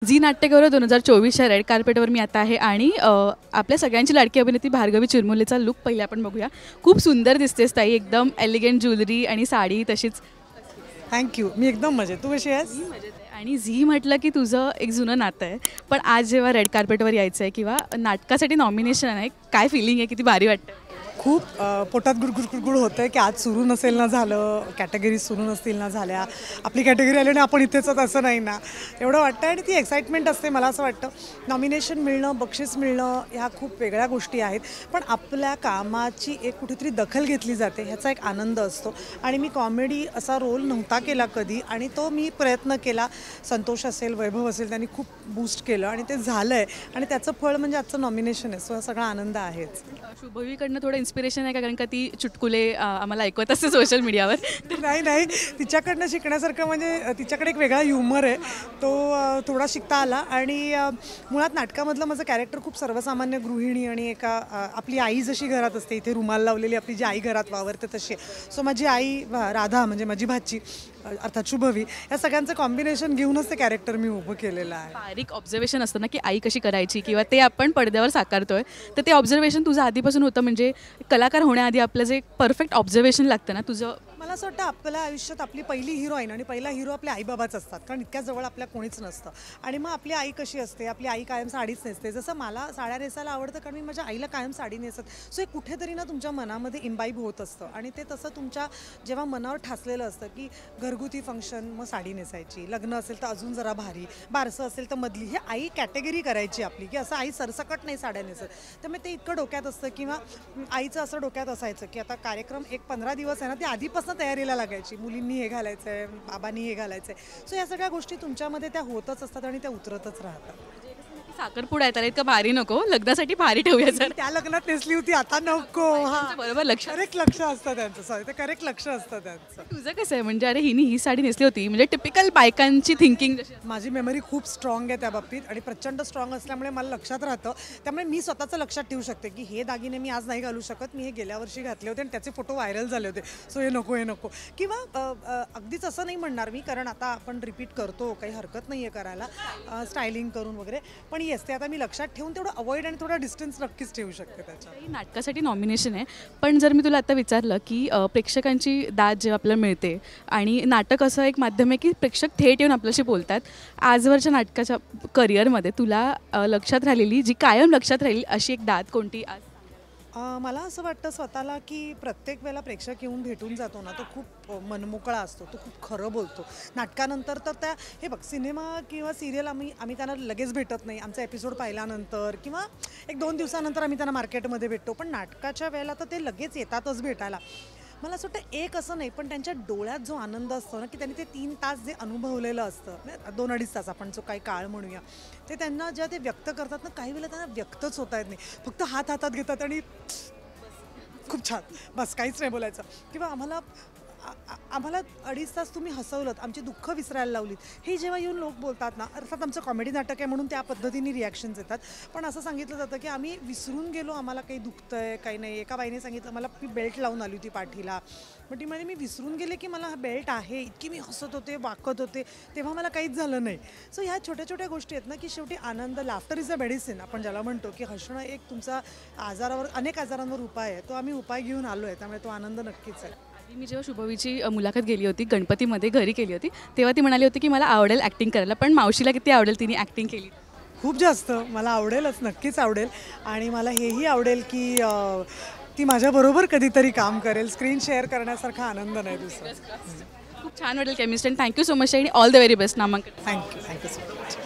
Zee नाट्यगौरव 2024च्या red कार्पेटवर मी आता आहे आणि आपल्या सगळ्यांची लाडकी अभिनेत्री भार्गवी चिरमुलेचा लुक पहिले आपण बघूया. खूप सुंदर दिसतेस ताई, एकदम एलिगंट ज्वेलरी आणि साडी तशीच. थँक्यू. मी एकदम मजेत. तू कशी आहेस? मजेत आहे. आणि झी म्हटलं की तुझं एक जुनं नातं आहे, पण आज जेव्हा रेड कार्पेटवर यायचं आहे किंवा नाटकासाठी नॉमिनेशन आहे, काय फिलिंग आहे, किती भारी वाटतं? खूप पोटात गुडगुड होतं आहे की आज सुरू नसेल ना झालं, कॅटेगरीज सुरू नसतील ना झाल्या, आपली कॅटेगरी आली आणि आपण इथेच असं नाही ना, एवढं वाटतं. आणि ती एक्साइटमेंट असते. मला असं वाटतं नॉमिनेशन मिळणं, बक्षीस मिळणं ह्या खूप वेगळ्या गोष्टी आहेत, पण आपल्या कामाची एक कुठेतरी दखल घेतली जाते ह्याचा एक आनंद असतो. आणि मी कॉमेडी असा रोल नव्हता केला कधी, आणि तो मी प्रयत्न केला. संतोष असेल, वैभव असेल, त्यांनी खूप बूस्ट केलं आणि ते झालं आहे, आणि त्याचं फळ म्हणजे आजचं नॉमिनेशन आहे. सो हा सगळा आनंद आहेच. शुभवीकडनं थोडं इन्स्पिरेशन आहे का? कारण का ती चुटकुले आम्हाला ऐकवत असते सोशल मीडियावर. नाही, तिच्याकडनं शिकण्यासारखं म्हणजे तिच्याकडे एक वेगळा ह्युमर आहे, तो थोडा शिकता आला. आणि मुळात नाटकामधलं माझं कॅरेक्टर खूप सर्वसामान्य गृहिणी आणि एका आपली आई जशी घरात असते, इथे रुमाल लावलेली आपली जी आई घरात वावरते तशी. सो माझी आई राधा म्हणजे माझी भाची अर्थात शुभवी, या सगळ्यांचं कॉम्बिनेशन घेऊनच ते कॅरेक्टर मी उभं केलेलं आहे. बारीक ऑब्झर्वेशन असतं ना की आई कशी करायची किंवा ते आपण पडद्यावर साकारतोय, तर ते ऑब्झर्वेशन तुझं आधीपासून होतं. म्हणजे कलाकार होण्याआधी आपलं जे परफेक्ट ऑब्झर्वेशन लागतं ना तुझं. मला असं वाटतं आपल्या आयुष्यात आपली पहिली हिरोईन आणि पहिला हिरो आपले आईबाबाच असतात, कारण इतक्या जवळ आपल्या कोणीच नसतं. आणि मग आपली आई कशी असते, आपली आई कायम साडीच नेसते. जसं मला साड्या नेसायला आवडतं, कारण मी माझ्या आईला कायम साडी नेसत. सो हे कुठेतरी ना तुमच्या मनामध्ये इम्बाईब होत असतं, आणि ते तसं तुमच्या जेव्हा मनावर ठासलेलं असतं की घरगुती फंक्शन मग साडी नेसायची, लग्न असेल तर अजून जरा भारी, बारसं असेल तर मधली, हे आई कॅटेगरी करायची आपली, की असं आई सरसकट नाही साड्या नेसत. त्यामुळे ते इतकं डोक्यात असतं. किंवा आईचं असं डोक्यात असायचं की आता कार्यक्रम एक 15 दिवस आहे ना, ती आधीपासून तयारीला लागायची, मुलींनी हे घालायचं आहे, बाबांनी हे घालायचं आहे. सो या सगळ्या गोष्टी तुमच्यामध्ये त्या होतच असतात आणि त्या उतरतच राहतात. साखरपुडा आहे, तर इतकं भारी नको, लग्नासाठी भारी ठेवूया सर. त्या लग्नात नेसली होती, आता नको. हां, बरोबर, लक्ष करेक्ट लक्ष असतं त्यांचं. सॉरी, ते करेक्ट लक्ष असतं त्यांचं. तुझं कसं आहे? म्हणजे अरे हिने ही साडी नेसली होती, म्हणजे टिपिकल बायकांची थिंकिंग जशी. माझी मेमरी खूप स्ट्रॉंग आहे त्या बाबतीत, आणि प्रचंड स्ट्रॉंग असल्यामुळे मला लक्षात राहतं. त्यामुळे मी स्वतःचं लक्षात ठेवू शकते की हे दागिने मी आज नाही घालू शकत, मी हे गेल्या वर्षी घातले होते आणि त्याचे फोटो व्हायरल झाले होते, सो हे नको. किंवा अगदीच असं नाही म्हणणार मी, कारण आता आपण रिपीट करतो, काही हरकत नाही आहे करायला, स्टायलिंग करून वगैरे. पण येस, ते आता मी लक्षात ठेवून तेवढं अवॉइड आणि थोडा डिस्टन्स नक्कीच ठेवू शकते त्याच्या. नाटकासाठी नॉमिनेशन आहे, पण जर मी तुला आता विचारलं की प्रेक्षकांची दाद जेव्हा आपल्याला मिळते, आणि नाटक असं एक माध्यम आहे की प्रेक्षक थेट येऊन आपल्याशी बोलतात, आजवरच्या नाटकाच्या करिअरमध्ये तुला लक्षात राहिलेली, जी कायम लक्षात राहिली अशी एक दाद कोणती आज? मला असं वाटतं स्वतःला की प्रत्येक वेळेला प्रेक्षक येऊन भेटून जातो ना, तो खूप मनमोकळा असतो, तो खूप खरं बोलतो. नाटकानंतर तर त्या हे बघ, सिनेमा किंवा सिरियल आम्ही त्यांना लगेच भेटत नाही, आमचा एपिसोड पाहिल्यानंतर किंवा एक 2 दिवसानंतर आम्ही त्यांना मार्केटमध्ये भेटतो. पण नाटकाच्या वेळेला तर ते लगेच येतातच भेटायला. मला असं वाटतं एक असं नाही, पण त्यांच्या डोळ्यात जो आनंद असतो ना, की त्यांनी ते 3 तास जे अनुभवलेलं असतं, 2-2.5 तास आपण जो काही काळ म्हणूया, ते त्यांना जेव्हा ते व्यक्त करतात ना, काही वेळेला त्यांना व्यक्तच होता येत नाही, फक्त हात हातात घेतात आणि खूप छान, बस काहीच नाही बोलायचं. किंवा आम्हाला 2.5 तास तुम्ही हसवलं, आमची दुःख विसरायला लावलीत, हे जेव्हा येऊन लोक बोलतात ना, अर्थात आमचं कॉमेडी नाटक आहे म्हणून त्या पद्धतीने रिॲक्शन्स येतात, पण असं सांगितलं जातं की आम्ही विसरून गेलो, आम्हाला काही दुखतं आहे, काही नाही. एका बाईने सांगितलं मला, मी बेल्ट लावून आली होती पाठीला, मग ती म्हणजे मी विसरून गेले की मला हा बेल्ट आहे, इतकी मी हसत होते, वाकत होते, तेव्हा मला काहीच झालं नाही. सो ह्या छोट्या छोट्या गोष्टी आहेत ना, की शेवटी आनंद, लाफ्टर इज अ मेडिसिन आपण ज्याला म्हणतो, की हसणं एक तुमचा आजारावर, अनेक आजारांवर उपाय आहे, तो आम्ही उपाय घेऊन आलो आहे, त्यामुळे तो आनंद नक्कीच आहे. मी जेव्हा शुभवीची मुलाखत गेली होती, गणपतीमध्ये घरी केली होती, तेव्हा ती म्हणाली होती की मला आवडेल ॲक्टिंग करायला, पण मावशीला किती आवडेल तिने ॲक्टिंग केली? खूप जास्त मला आवडेलच, नक्कीच आवडेल. आणि मला हेही आवडेल की ती माझ्याबरोबर कधीतरी काम करेल. स्क्रीन शेअर करण्यासारखा आनंद नाही दुसरा. खूप छान वाटेल केमिस्ट्री. थँक्यू सो मच आणि ऑल द व्हेरी बेस्ट नामांकन. Thank you so much.